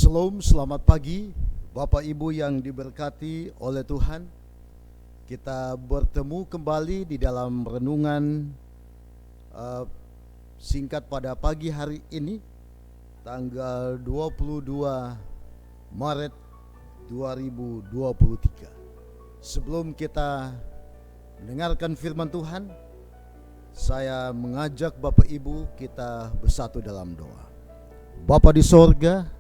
Shalom, selamat pagi Bapak Ibu yang diberkati oleh Tuhan. Kita bertemu kembali di dalam renungan singkat pada pagi hari ini, tanggal 22 Maret 2023. Sebelum kita mendengarkan firman Tuhan, saya mengajak Bapak Ibu kita bersatu dalam doa. Bapa di sorga,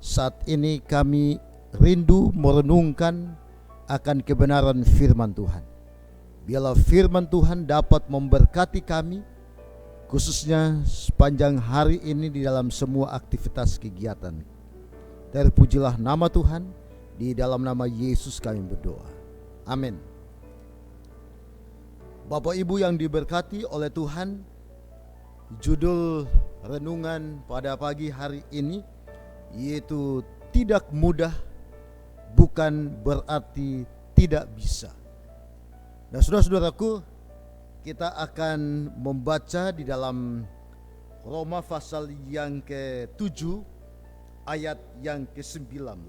saat ini kami rindu merenungkan akan kebenaran firman Tuhan. Biarlah firman Tuhan dapat memberkati kami, khususnya sepanjang hari ini di dalam semua aktivitas kegiatan. Terpujilah nama Tuhan, di dalam nama Yesus kami berdoa. Amin. Bapak Ibu yang diberkati oleh Tuhan, judul renungan pada pagi hari ini yaitu tidak mudah bukan berarti tidak bisa. Nah, saudara-saudaraku, kita akan membaca di dalam Roma pasal yang ke-7 ayat yang ke-19.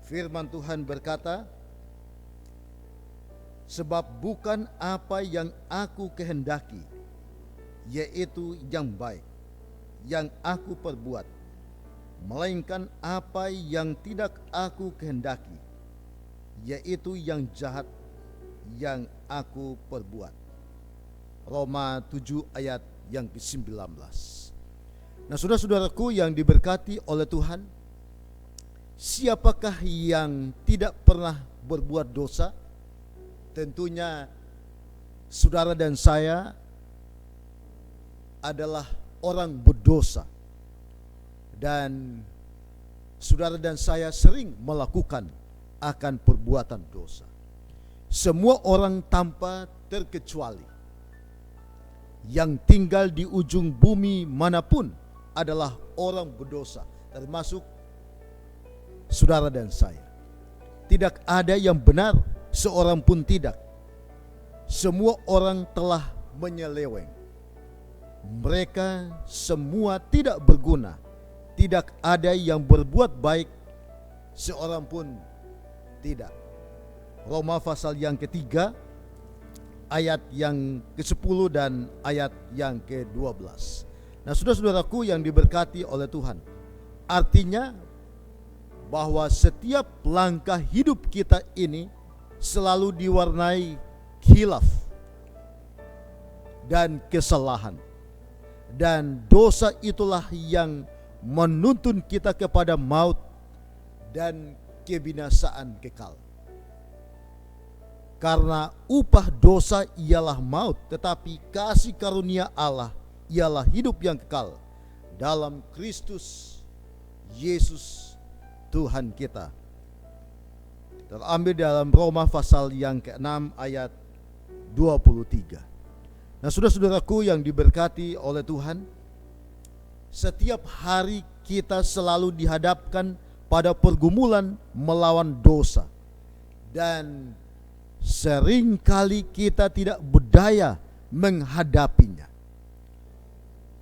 Firman Tuhan berkata, sebab bukan apa yang aku kehendaki, yaitu yang baik, yang aku perbuat, melainkan apa yang tidak aku kehendaki, yaitu yang jahat yang aku perbuat. Roma 7 ayat yang ke-19. Nah, saudara-saudaraku yang diberkati oleh Tuhan, siapakah yang tidak pernah berbuat dosa? Tentunya saudara dan saya adalah orang berdosa. Dan saudara dan saya sering melakukan akan perbuatan dosa. Semua orang tanpa terkecuali yang tinggal di ujung bumi manapun adalah orang berdosa, termasuk saudara dan saya. Tidak ada yang benar, seorang pun tidak. Semua orang telah menyeleweng. Mereka semua tidak berguna. Tidak ada yang berbuat baik, seorang pun tidak. Roma pasal yang ketiga ayat yang ke-10 dan ayat yang ke-12. Nah, saudara-saudaraku yang diberkati oleh Tuhan, artinya bahwa setiap langkah hidup kita ini selalu diwarnai khilaf dan kesalahan. Dan dosa itulah yang menuntun kita kepada maut dan kebinasaan kekal. Karena upah dosa ialah maut, tetapi kasih karunia Allah ialah hidup yang kekal dalam Kristus Yesus Tuhan kita. Terambil dalam Roma pasal yang ke-6 ayat 23. Nah, saudara-saudaraku yang diberkati oleh Tuhan, setiap hari kita selalu dihadapkan pada pergumulan melawan dosa. Dan seringkali kita tidak berdaya menghadapinya.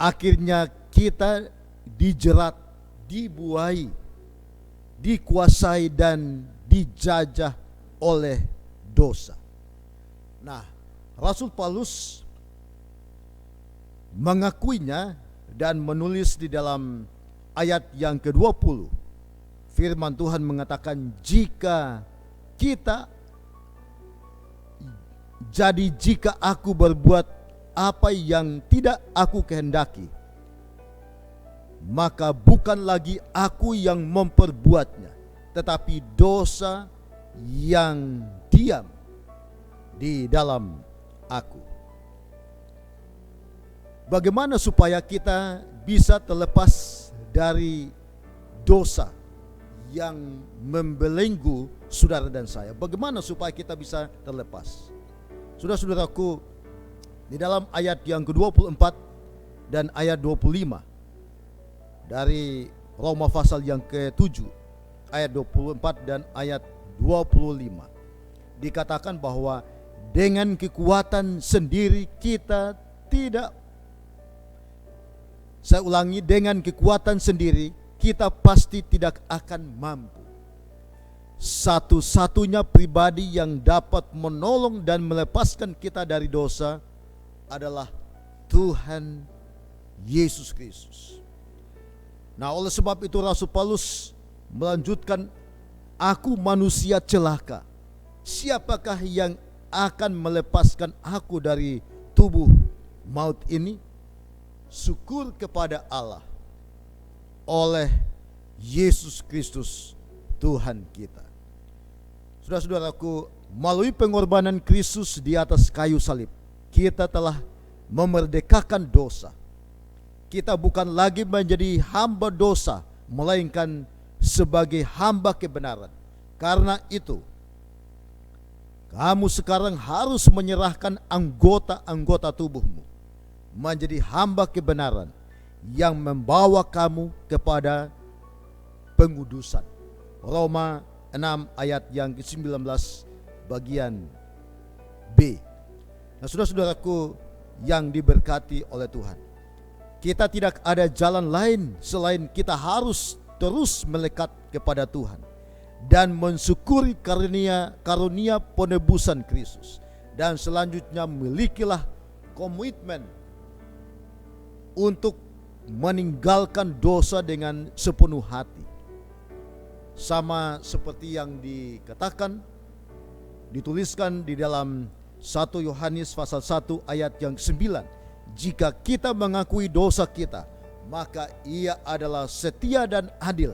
Akhirnya kita dijerat, dibuai, dikuasai dan dijajah oleh dosa. Nah, Rasul Paulus mengakuinya dan menulis di dalam ayat yang ke-20. Firman Tuhan mengatakan, jika aku berbuat apa yang tidak aku kehendaki, maka bukan lagi aku yang memperbuatnya, tetapi dosa yang diam di dalam aku. Bagaimana supaya kita bisa terlepas dari dosa yang membelenggu saudara dan saya? Bagaimana supaya kita bisa terlepas? Saudara-saudaraku, di dalam ayat yang ke-24 dan ayat 25 dari Roma pasal yang ke-7 ayat 24 dan ayat 25 dikatakan bahwa dengan kekuatan sendiri kita tidak Saya ulangi, dengan kekuatan sendiri kita pasti tidak akan mampu. Satu-satunya pribadi yang dapat menolong dan melepaskan kita dari dosa adalah Tuhan Yesus Kristus. Nah, oleh sebab itu Rasul Paulus melanjutkan, aku manusia celaka. Siapakah yang akan melepaskan aku dari tubuh maut ini? Syukur kepada Allah oleh Yesus Kristus Tuhan kita. Saudara-saudaraku, melalui pengorbanan Kristus di atas kayu salib, kita telah memerdekakan dosa. Kita bukan lagi menjadi hamba dosa, melainkan sebagai hamba kebenaran. Karena itu, kamu sekarang harus menyerahkan anggota-anggota tubuhmu menjadi hamba kebenaran yang membawa kamu kepada pengudusan. Roma 6 ayat yang ke-19 bagian B. Nah, saudara-saudaraku yang diberkati oleh Tuhan, kita tidak ada jalan lain selain kita harus terus melekat kepada Tuhan dan mensyukuri karunia penebusan Kristus. Dan selanjutnya milikilah komitmen untuk meninggalkan dosa dengan sepenuh hati. Sama seperti yang dituliskan di dalam 1 Yohanes pasal 1 ayat yang 9. Jika kita mengakui dosa kita, maka Ia adalah setia dan adil,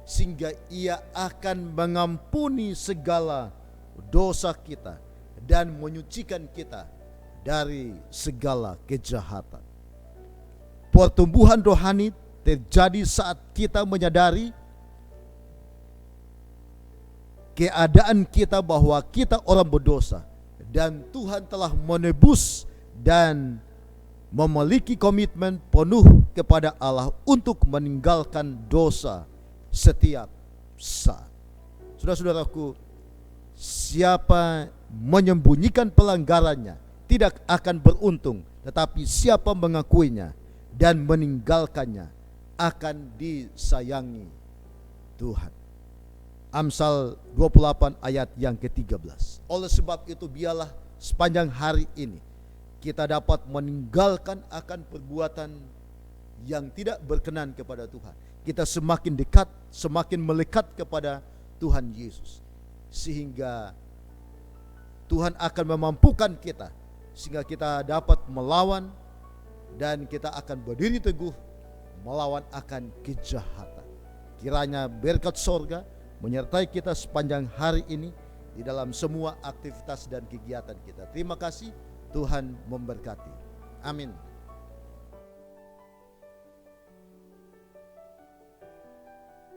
sehingga Ia akan mengampuni segala dosa kita dan menyucikan kita dari segala kejahatan. Pertumbuhan rohani terjadi saat kita menyadari keadaan kita bahwa kita orang berdosa dan Tuhan telah menebus dan memiliki komitmen penuh kepada Allah untuk meninggalkan dosa setiap saat. Saudara-saudaraku, siapa menyembunyikan pelanggarannya tidak akan beruntung, tetapi siapa mengakuinya dan meninggalkannya akan disayangi Tuhan. Amsal 28 ayat yang ke-13. Oleh sebab itu, biarlah sepanjang hari ini kita dapat meninggalkan akan perbuatan yang tidak berkenan kepada Tuhan. Kita semakin dekat, semakin melekat kepada Tuhan Yesus, sehingga Tuhan akan memampukan kita, sehingga kita dapat melawan dan kita akan berdiri teguh melawan akan kejahatan. Kiranya berkat sorga menyertai kita sepanjang hari ini di dalam semua aktivitas dan kegiatan kita. Terima kasih, Tuhan memberkati. Amin.